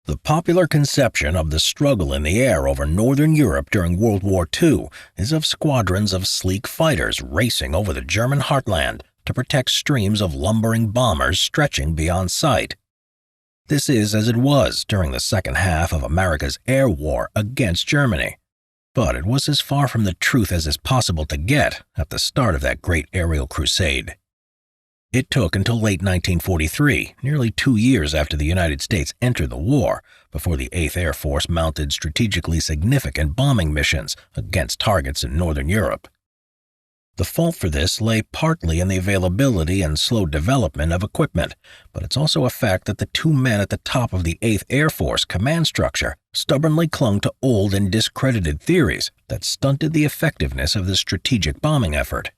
The popular conception of the struggle in the air over Northern Europe during World War II is of squadrons of sleek fighters racing over the German heartland to protect streams of lumbering bombers stretching beyond sight. This is as it was during the second half of America's air war against Germany, but it was as far from the truth as is possible to get at the start of that great aerial crusade. It took until late 1943, nearly 2 years after the United States entered the war, before the 8th Air Force mounted strategically significant bombing missions against targets in Northern Europe. The fault for this lay partly in the availability and slow development of equipment, but it's also a fact that the two men at the top of the 8th Air Force command structure stubbornly clung to old and discredited theories that stunted the effectiveness of the strategic bombing effort.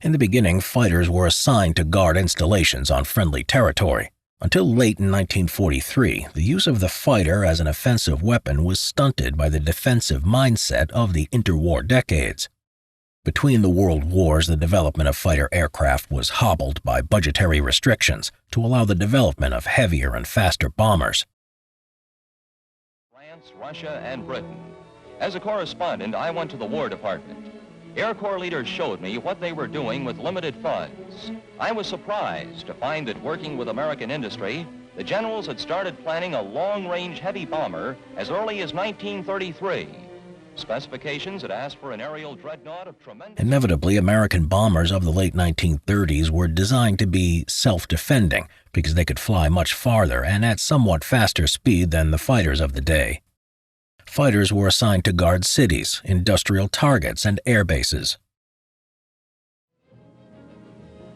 In the beginning, fighters were assigned to guard installations on friendly territory. Until late in 1943, the use of the fighter as an offensive weapon was stunted by the defensive mindset of the interwar decades. Between the world wars, the development of fighter aircraft was hobbled by budgetary restrictions to allow the development of heavier and faster bombers. France, Russia, and Britain. As a correspondent, I went to the War Department. Air Corps leaders showed me what they were doing with limited funds. I was surprised to find that working with American industry, the generals had started planning a long-range heavy bomber as early as 1933. Specifications had asked for an aerial dreadnought of tremendous... Inevitably, American bombers of the late 1930s were designed to be self-defending because they could fly much farther and at somewhat faster speed than the fighters of the day. Fighters were assigned to guard cities, industrial targets, and air bases.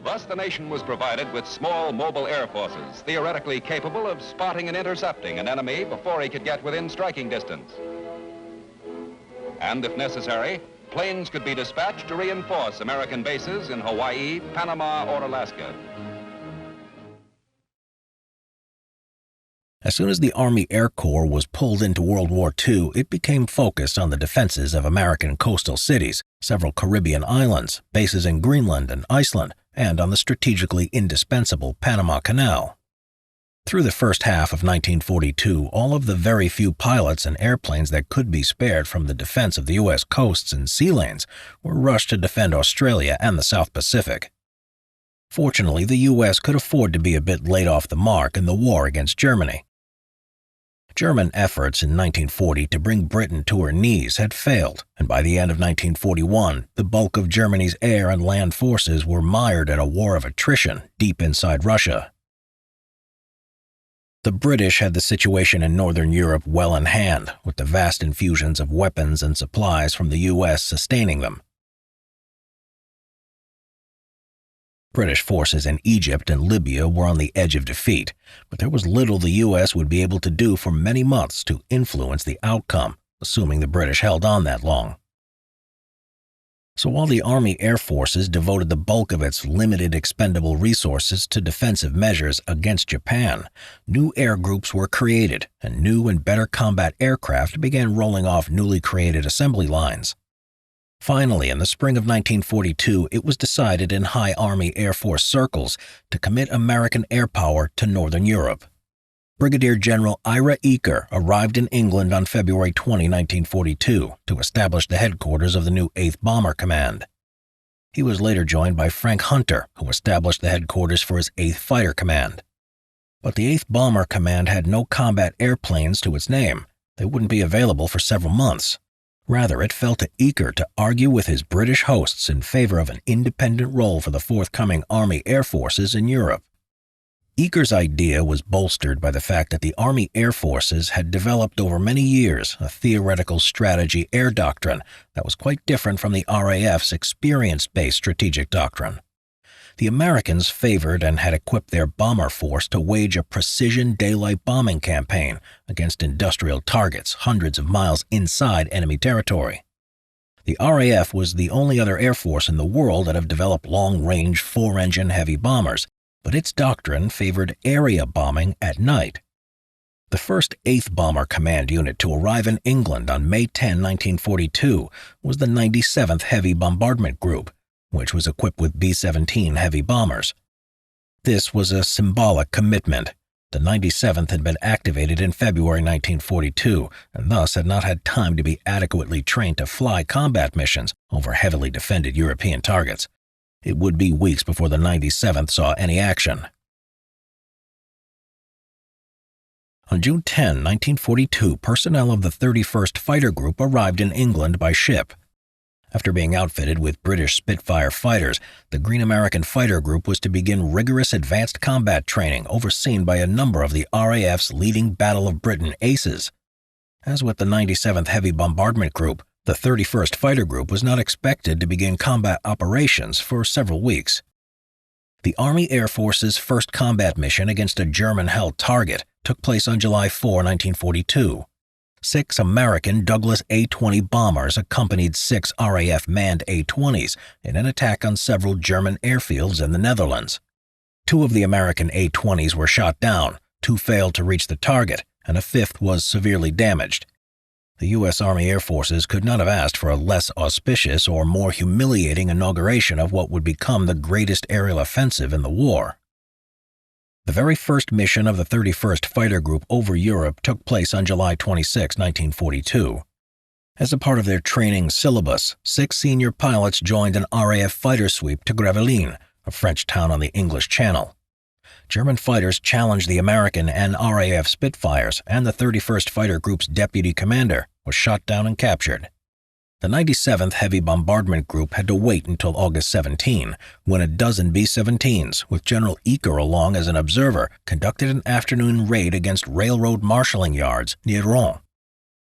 Thus, the nation was provided with small mobile air forces, theoretically capable of spotting and intercepting an enemy before he could get within striking distance. And if necessary, planes could be dispatched to reinforce American bases in Hawaii, Panama, or Alaska. As soon as the Army Air Corps was pulled into World War II, it became focused on the defenses of American coastal cities, several Caribbean islands, bases in Greenland and Iceland, and on the strategically indispensable Panama Canal. Through the first half of 1942, all of the very few pilots and airplanes that could be spared from the defense of the U.S. coasts and sea lanes were rushed to defend Australia and the South Pacific. Fortunately, the U.S. could afford to be a bit late off the mark in the war against Germany. German efforts in 1940 to bring Britain to her knees had failed, and by the end of 1941, the bulk of Germany's air and land forces were mired in a war of attrition deep inside Russia. The British had the situation in Northern Europe well in hand, with the vast infusions of weapons and supplies from the U.S. sustaining them. British forces in Egypt and Libya were on the edge of defeat, but there was little the U.S. would be able to do for many months to influence the outcome, assuming the British held on that long. So while the Army Air Forces devoted the bulk of its limited expendable resources to defensive measures against Japan, new air groups were created, and new and better combat aircraft began rolling off newly created assembly lines. Finally, in the spring of 1942, it was decided in high Army Air Force circles to commit American air power to Northern Europe. Brigadier General Ira Eaker arrived in England on February 20, 1942, to establish the headquarters of the new 8th Bomber Command. He was later joined by Frank Hunter, who established the headquarters for his 8th Fighter Command. But the 8th Bomber Command had no combat airplanes to its name. They wouldn't be available for several months. Rather, it fell to Eaker to argue with his British hosts in favor of an independent role for the forthcoming Army Air Forces in Europe. Eaker's idea was bolstered by the fact that the Army Air Forces had developed over many years a theoretical strategy air doctrine that was quite different from the RAF's experience-based strategic doctrine. The Americans favored and had equipped their bomber force to wage a precision daylight bombing campaign against industrial targets hundreds of miles inside enemy territory. The RAF was the only other air force in the world that have developed long-range four-engine heavy bombers, but its doctrine favored area bombing at night. The first 8th Bomber Command unit to arrive in England on May 10, 1942 was the 97th Heavy Bombardment Group, which was equipped with B-17 heavy bombers. This was a symbolic commitment. The 97th had been activated in February 1942 and thus had not had time to be adequately trained to fly combat missions over heavily defended European targets. It would be weeks before the 97th saw any action. On June 10, 1942, personnel of the 31st Fighter Group arrived in England by ship. After being outfitted with British Spitfire fighters, the Green American Fighter Group was to begin rigorous advanced combat training overseen by a number of the RAF's leading Battle of Britain aces. As with the 97th Heavy Bombardment Group, the 31st Fighter Group was not expected to begin combat operations for several weeks. The Army Air Force's first combat mission against a German-held target took place on July 4, 1942. 6 American Douglas A-20 bombers accompanied 6 RAF manned A-20s in an attack on several German airfields in the Netherlands. 2 of the American A-20s were shot down, 2 failed to reach the target, and a 5th was severely damaged. The U.S. Army Air Forces could not have asked for a less auspicious or more humiliating inauguration of what would become the greatest aerial offensive in the war. The very first mission of the 31st Fighter Group over Europe took place on July 26, 1942. As a part of their training syllabus, 6 senior pilots joined an RAF fighter sweep to Gravelines, a French town on the English Channel. German fighters challenged the American and RAF Spitfires, and the 31st Fighter Group's deputy commander was shot down and captured. The 97th Heavy Bombardment Group had to wait until August 17, when a dozen B-17s, with General Eaker along as an observer, conducted an afternoon raid against railroad marshalling yards near Rouen.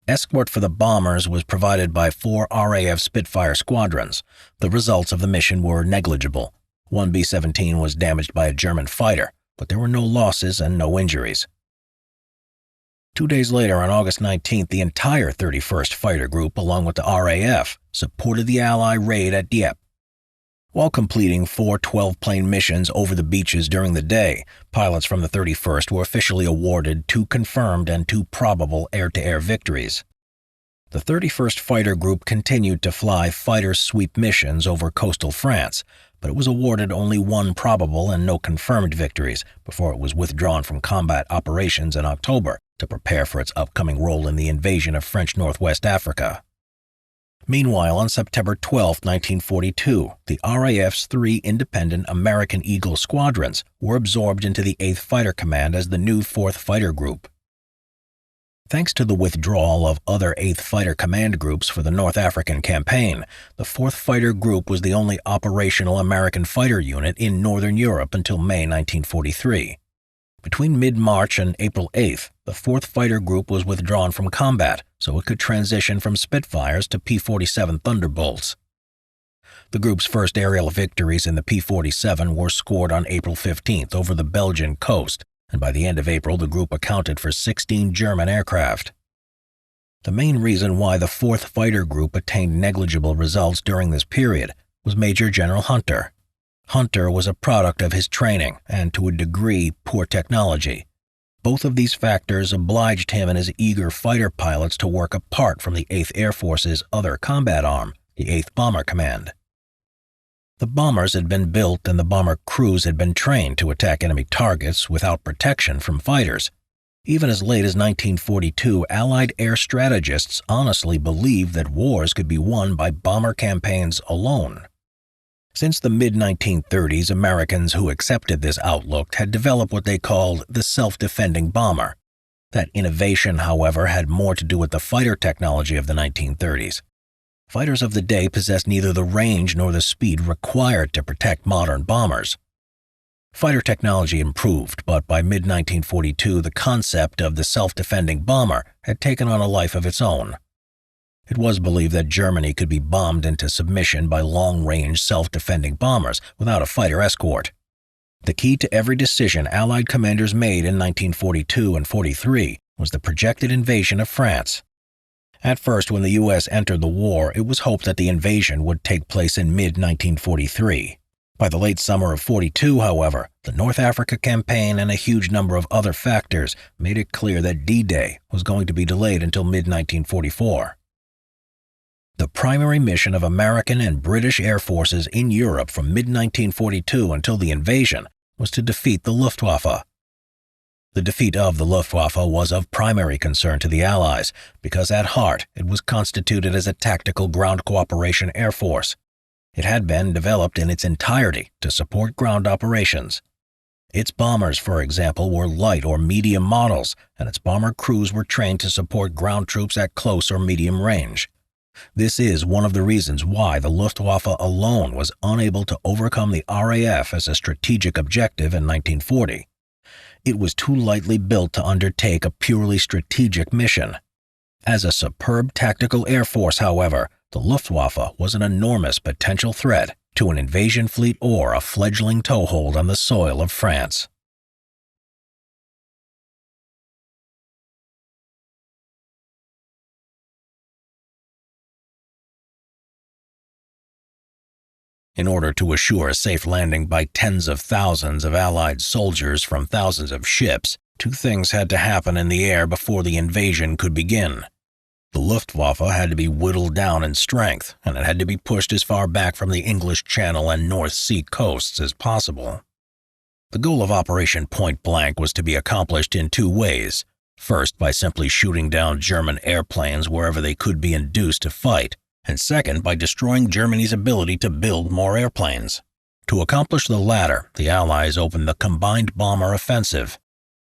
Escort for the bombers was provided by 4 RAF Spitfire squadrons. The results of the mission were negligible. 1 B-17 was damaged by a German fighter, but there were no losses and no injuries. 2 days later, on August 19th, the entire 31st Fighter Group, along with the RAF, supported the Ally raid at Dieppe. While completing 4 12-plane missions over the beaches during the day, pilots from the 31st were officially awarded 2 confirmed and 2 probable air-to-air victories. The 31st Fighter Group continued to fly fighter sweep missions over coastal France, but it was awarded only 1 probable and no confirmed victories before it was withdrawn from combat operations in October to prepare for its upcoming role in the invasion of French Northwest Africa. Meanwhile, on September 12, 1942, the RAF's 3 independent American Eagle squadrons were absorbed into the 8th Fighter Command as the new 4th Fighter Group. Thanks to the withdrawal of other 8th Fighter Command groups for the North African campaign, the 4th Fighter Group was the only operational American fighter unit in Northern Europe until May 1943. Between mid-March and April 8th, the 4th Fighter Group was withdrawn from combat so it could transition from Spitfires to P-47 Thunderbolts. The group's first aerial victories in the P-47 were scored on April 15th over the Belgian coast, and by the end of April the group accounted for 16 German aircraft. The main reason why the 4th Fighter Group attained negligible results during this period was Major General Hunter. Hunter was a product of his training and, to a degree, poor technology. Both of these factors obliged him and his eager fighter pilots to work apart from the 8th Air Force's other combat arm, the 8th Bomber Command. The bombers had been built and the bomber crews had been trained to attack enemy targets without protection from fighters. Even as late as 1942, Allied air strategists honestly believed that wars could be won by bomber campaigns alone. Since the mid-1930s, Americans who accepted this outlook had developed what they called the self-defending bomber. That innovation, however, had more to do with the fighter technology of the 1930s. Fighters of the day possessed neither the range nor the speed required to protect modern bombers. Fighter technology improved, but by mid-1942 the concept of the self-defending bomber had taken on a life of its own. It was believed that Germany could be bombed into submission by long-range self-defending bombers without a fighter escort. The key to every decision Allied commanders made in 1942 and 43 was the projected invasion of France. At first, when the U.S. entered the war, it was hoped that the invasion would take place in mid-1943. By the late summer of 42, however, the North Africa campaign and a huge number of other factors made it clear that D-Day was going to be delayed until mid-1944. The primary mission of American and British air forces in Europe from mid-1942 until the invasion was to defeat the Luftwaffe. The defeat of the Luftwaffe was of primary concern to the Allies because at heart it was constituted as a tactical ground cooperation air force. It had been developed in its entirety to support ground operations. Its bombers, for example, were light or medium models, and its bomber crews were trained to support ground troops at close or medium range. This is one of the reasons why the Luftwaffe alone was unable to overcome the RAF as a strategic objective in 1940. It was too lightly built to undertake a purely strategic mission. As a superb tactical air force, however, the Luftwaffe was an enormous potential threat to an invasion fleet or a fledgling toehold on the soil of France. In order to assure a safe landing by tens of thousands of Allied soldiers from thousands of ships, two things had to happen in the air before the invasion could begin. The Luftwaffe had to be whittled down in strength, and it had to be pushed as far back from the English Channel and North Sea coasts as possible. The goal of Operation Pointblank was to be accomplished in two ways. First, by simply shooting down German airplanes wherever they could be induced to fight, and second, by destroying Germany's ability to build more airplanes. To accomplish the latter, the Allies opened the Combined Bomber Offensive.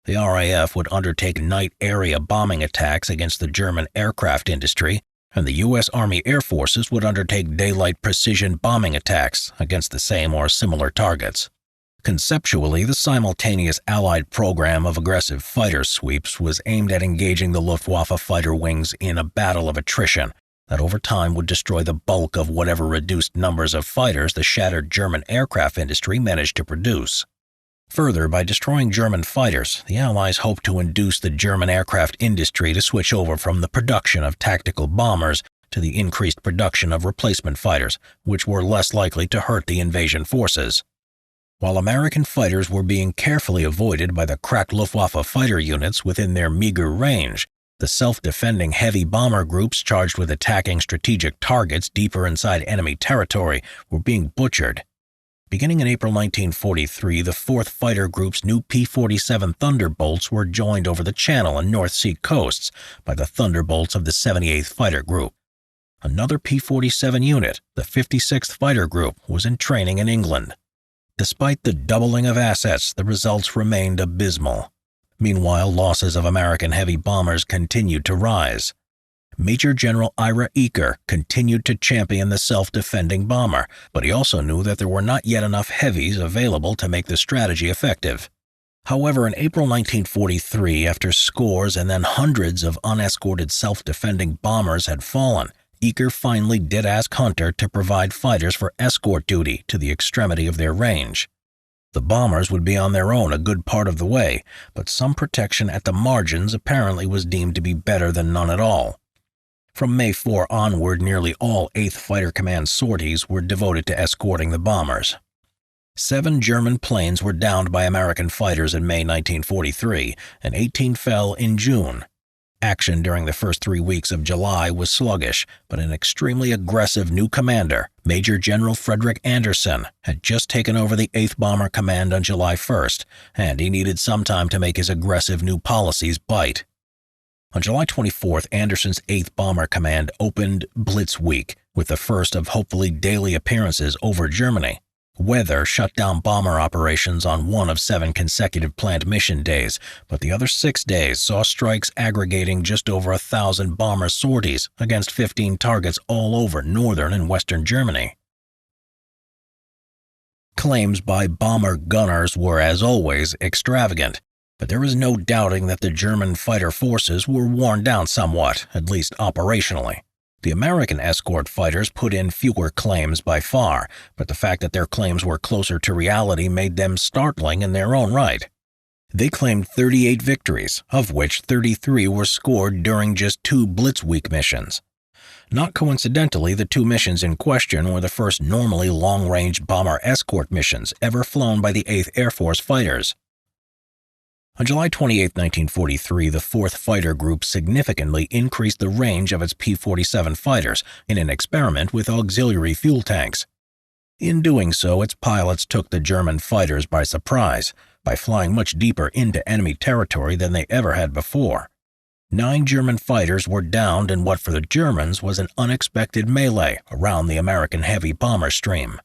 The RAF would undertake night area bombing attacks against the German aircraft industry, and the U.S. Army Air Forces would undertake daylight precision bombing attacks against the same or similar targets. Conceptually, the simultaneous Allied program of aggressive fighter sweeps was aimed at engaging the Luftwaffe fighter wings in a battle of attrition that over time would destroy the bulk of whatever reduced numbers of fighters the shattered German aircraft industry managed to produce. Further, by destroying German fighters, the Allies hoped to induce the German aircraft industry to switch over from the production of tactical bombers to the increased production of replacement fighters, which were less likely to hurt the invasion forces. While American fighters were being carefully avoided by the crack Luftwaffe fighter units within their meager range, the self-defending heavy bomber groups charged with attacking strategic targets deeper inside enemy territory were being butchered. Beginning in April 1943, the 4th Fighter Group's new P-47 Thunderbolts were joined over the Channel and North Sea coasts by the Thunderbolts of the 78th Fighter Group. Another P-47 unit, the 56th Fighter Group, was in training in England. Despite the doubling of assets, the results remained abysmal. Meanwhile, losses of American heavy bombers continued to rise. Major General Ira Eaker continued to champion the self-defending bomber, but he also knew that there were not yet enough heavies available to make the strategy effective. However, in April 1943, after scores and then hundreds of unescorted self-defending bombers had fallen, Eaker finally did ask Hunter to provide fighters for escort duty to the extremity of their range. The bombers would be on their own a good part of the way, but some protection at the margins apparently was deemed to be better than none at all. From May 4 onward, nearly all 8th Fighter Command sorties were devoted to escorting the bombers. 7 German planes were downed by American fighters in May 1943, and 18 fell in June. Action during the first 3 weeks of July was sluggish, but an extremely aggressive new commander, Major General Frederick Anderson, had just taken over the 8th Bomber Command on July 1st, and he needed some time to make his aggressive new policies bite. On July 24th, Anderson's 8th Bomber Command opened Blitz Week with the first of hopefully daily appearances over Germany. Weather shut down bomber operations on 1 of 7 consecutive planned mission days, but the other 6 days saw strikes aggregating just over 1,000 bomber sorties against 15 targets all over northern and western Germany. Claims by bomber gunners were, as always, extravagant, but there was no doubting that the German fighter forces were worn down somewhat, at least operationally. The American escort fighters put in fewer claims by far, but the fact that their claims were closer to reality made them startling in their own right. They claimed 38 victories, of which 33 were scored during just 2 Blitz Week missions. Not coincidentally, the 2 missions in question were the first normally long-range bomber escort missions ever flown by the 8th Air Force fighters. On July 28, 1943, the 4th Fighter Group significantly increased the range of its P-47 fighters in an experiment with auxiliary fuel tanks. In doing so, its pilots took the German fighters by surprise, by flying much deeper into enemy territory than they ever had before. 9 German fighters were downed in what for the Germans was an unexpected melee around the American heavy bomber stream.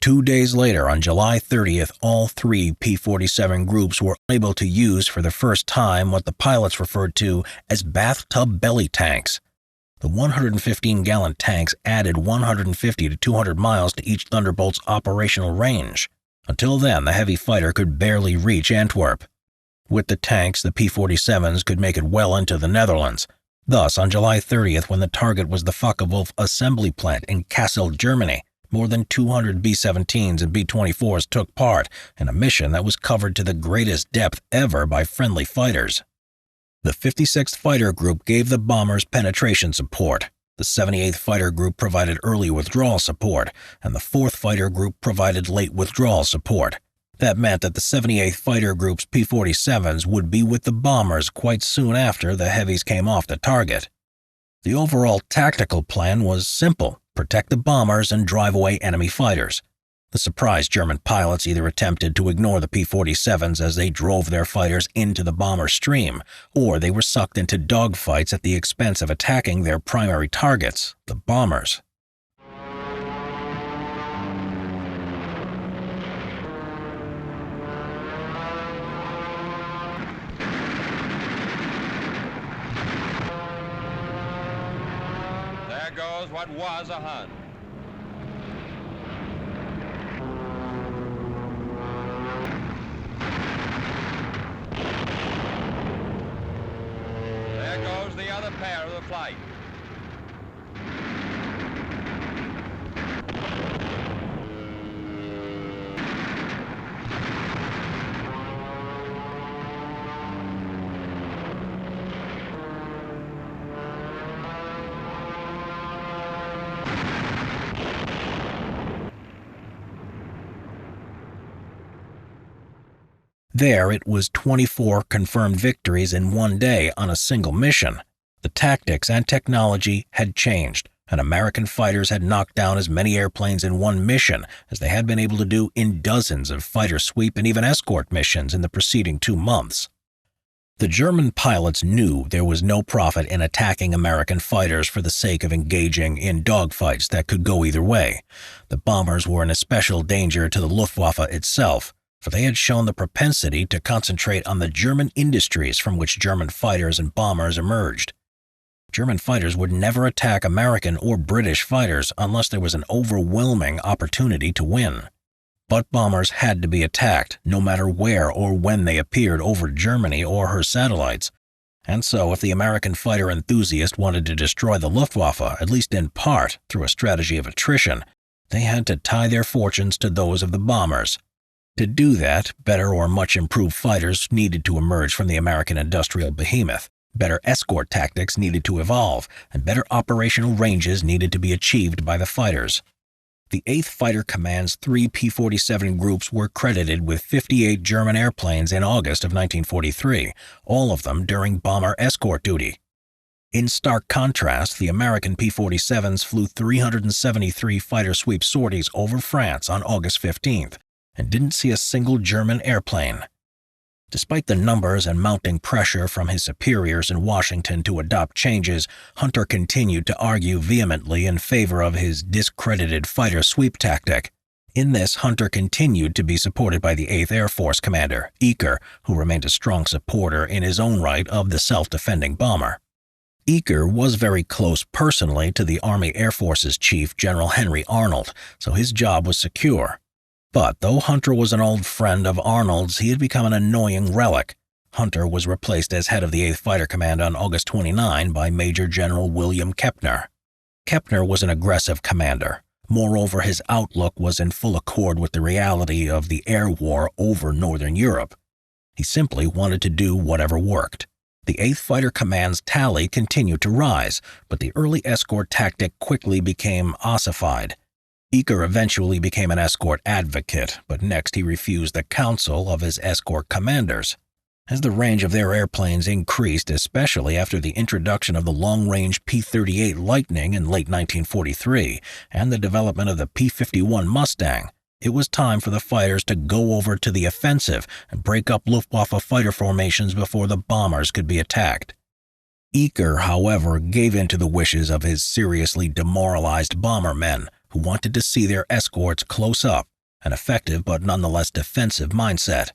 2 days later, on July 30th, all 3 P-47 groups were able to use for the first time what the pilots referred to as bathtub belly tanks. The 115-gallon tanks added 150 to 200 miles to each Thunderbolt's operational range. Until then, the heavy fighter could barely reach Antwerp. With the tanks, the P-47s could make it well into the Netherlands. Thus, on July 30th, when the target was the Focke-Wulf assembly plant in Kassel, Germany, more than 200 B-17s and B-24s took part in a mission that was covered to the greatest depth ever by friendly fighters. The 56th Fighter Group gave the bombers penetration support. The 78th Fighter Group provided early withdrawal support, and the 4th Fighter Group provided late withdrawal support. That meant that the 78th Fighter Group's P-47s would be with the bombers quite soon after the heavies came off the target. The overall tactical plan was simple: protect the bombers and drive away enemy fighters. The surprised German pilots either attempted to ignore the P-47s as they drove their fighters into the bomber stream, or they were sucked into dogfights at the expense of attacking their primary targets, the bombers. There goes what was a Hun. There goes the other pair of the flight. There it was 24 confirmed victories in one day on a single mission. The tactics and technology had changed, and American fighters had knocked down as many airplanes in one mission as they had been able to do in dozens of fighter sweep and even escort missions in the preceding 2 months. The German pilots knew there was no profit in attacking American fighters for the sake of engaging in dogfights that could go either way. The bombers were an especial danger to the Luftwaffe itself, for they had shown the propensity to concentrate on the German industries from which German fighters and bombers emerged. German fighters would never attack American or British fighters unless there was an overwhelming opportunity to win. But bombers had to be attacked, no matter where or when they appeared over Germany or her satellites. And so, if the American fighter enthusiast wanted to destroy the Luftwaffe, at least in part through a strategy of attrition, they had to tie their fortunes to those of the bombers. To do that, better or much improved fighters needed to emerge from the American industrial behemoth, better escort tactics needed to evolve, and better operational ranges needed to be achieved by the fighters. The 8th Fighter Command's 3 P-47 groups were credited with 58 German airplanes in August of 1943, all of them during bomber escort duty. In stark contrast, the American P-47s flew 373 fighter sweep sorties over France on August 15th, and didn't see a single German airplane. Despite the numbers and mounting pressure from his superiors in Washington to adopt changes, Hunter continued to argue vehemently in favor of his discredited fighter sweep tactic. In this, Hunter continued to be supported by the 8th Air Force commander, Eaker, who remained a strong supporter in his own right of the self-defending bomber. Eaker was very close personally to the Army Air Force's chief, General Henry Arnold, so his job was secure. But though Hunter was an old friend of Arnold's, he had become an annoying relic. Hunter was replaced as head of the 8th Fighter Command on August 29 by Major General William Kepner. Kepner was an aggressive commander. Moreover, his outlook was in full accord with the reality of the air war over Northern Europe. He simply wanted to do whatever worked. The 8th Fighter Command's tally continued to rise, but the early escort tactic quickly became ossified. Eaker eventually became an escort advocate, but next he refused the counsel of his escort commanders. As the range of their airplanes increased, especially after the introduction of the long-range P-38 Lightning in late 1943 and the development of the P-51 Mustang, It was time for the fighters to go over to the offensive and break up Luftwaffe fighter formations before the bombers could be attacked. Eaker, however, gave in to the wishes of his seriously demoralized bombermen who wanted to see their escorts close up, an effective but nonetheless defensive mindset.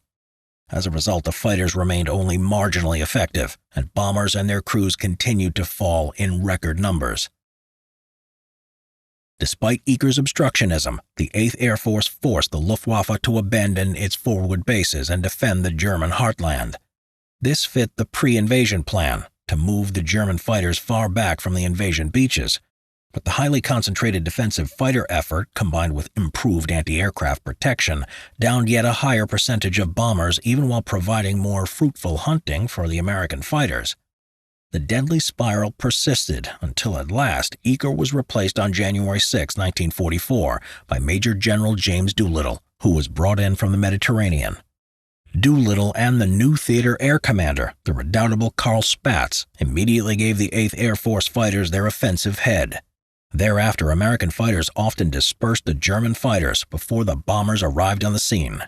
As a result, the fighters remained only marginally effective, and bombers and their crews continued to fall in record numbers. Despite Eaker's obstructionism, the 8th Air Force forced the Luftwaffe to abandon its forward bases and defend the German heartland. This fit the pre-invasion plan, to move the German fighters far back from the invasion beaches, but the highly concentrated defensive fighter effort, combined with improved anti-aircraft protection, downed yet a higher percentage of bombers even while providing more fruitful hunting for the American fighters. The deadly spiral persisted until at last Eaker was replaced on January 6, 1944, by Major General James Doolittle, who was brought in from the Mediterranean. Doolittle and the new theater air commander, the redoubtable Karl Spaatz, immediately gave the 8th Air Force fighters their offensive head. Thereafter, American fighters often dispersed the German fighters before the bombers arrived on the scene.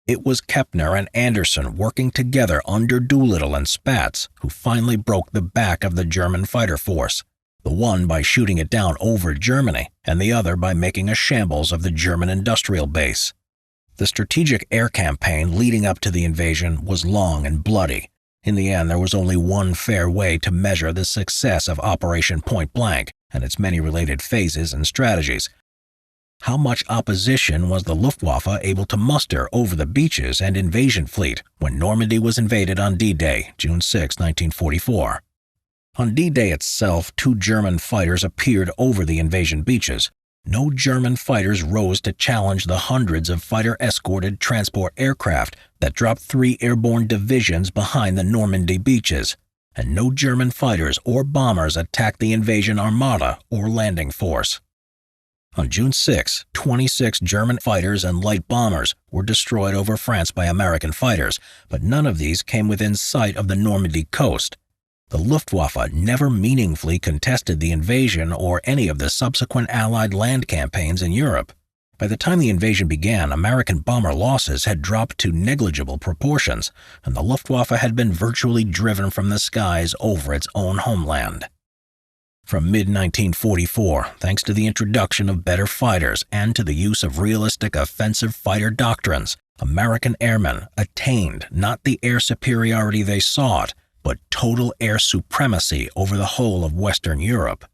It was Kepner and Anderson working together under Doolittle and Spaatz who finally broke the back of the German fighter force, the one by shooting it down over Germany and the other by making a shambles of the German industrial base. The strategic air campaign leading up to the invasion was long and bloody. In the end, there was only one fair way to measure the success of Operation Pointblank and its many related phases and strategies. How much opposition was the Luftwaffe able to muster over the beaches and invasion fleet when Normandy was invaded on D-Day, June 6, 1944? On D-Day itself, 2 German fighters appeared over the invasion beaches. No German fighters rose to challenge the hundreds of fighter-escorted transport aircraft that dropped 3 airborne divisions behind the Normandy beaches, and no German fighters or bombers attacked the invasion armada or landing force. On June 6, 26 German fighters and light bombers were destroyed over France by American fighters, but none of these came within sight of the Normandy coast. The Luftwaffe never meaningfully contested the invasion or any of the subsequent Allied land campaigns in Europe. By the time the invasion began, American bomber losses had dropped to negligible proportions, and the Luftwaffe had been virtually driven from the skies over its own homeland. From mid-1944, thanks to the introduction of better fighters and to the use of realistic offensive fighter doctrines, American airmen attained not the air superiority they sought, but total air supremacy over the whole of Western Europe.